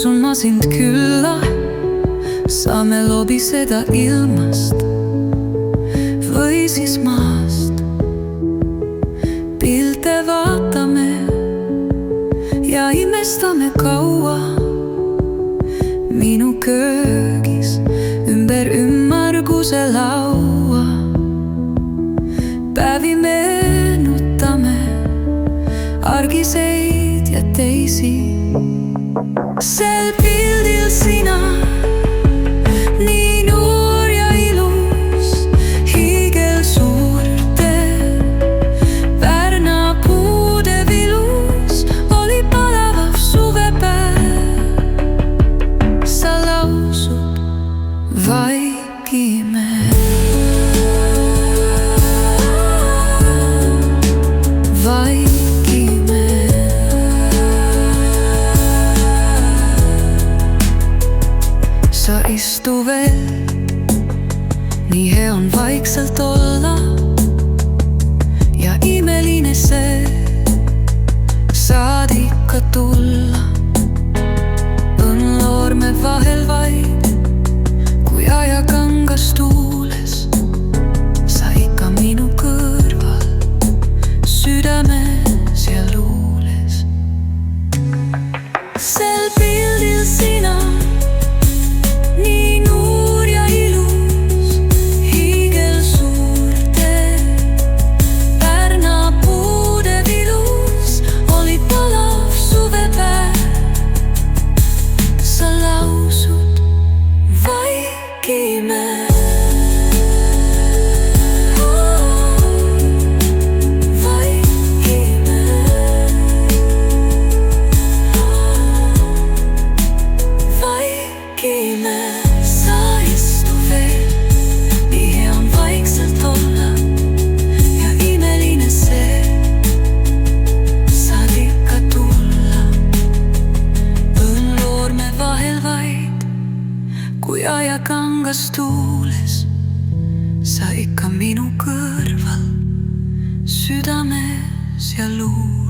kutsun ma sind külla, saame lobiseda ilmast või siis maast. Pilte vaatame ja imestame kaua minu köögis ümber ümmarguse laua. Päevi meenutame, argiseid ja teisi. Sel pildil sina, nii noor ja ilus, hiigelsuurte Pärna puude vilus. Oli palav suvepäev, sa lausud, vaikime. Sa istu veel, nii hea on vaikselt olla ja imeline see, saad ikka tulla. Õnloorme vahel vaid, kui ajakangas tuules, sa ikka minu kõrval, südames ja luules. Sel pildil sina, nii noor ja ilus, hiigelsuurte Pärna puude vilus. Oli palav suvepäev, sa lausud, vaikime. Sa istu veel, nii hea on vaikselt olla ja imeline see, saad ikka tulla. Õnloorme vahel vaid, kui ajakangas tuules, sa ikka minu kõrval, südames ja luules.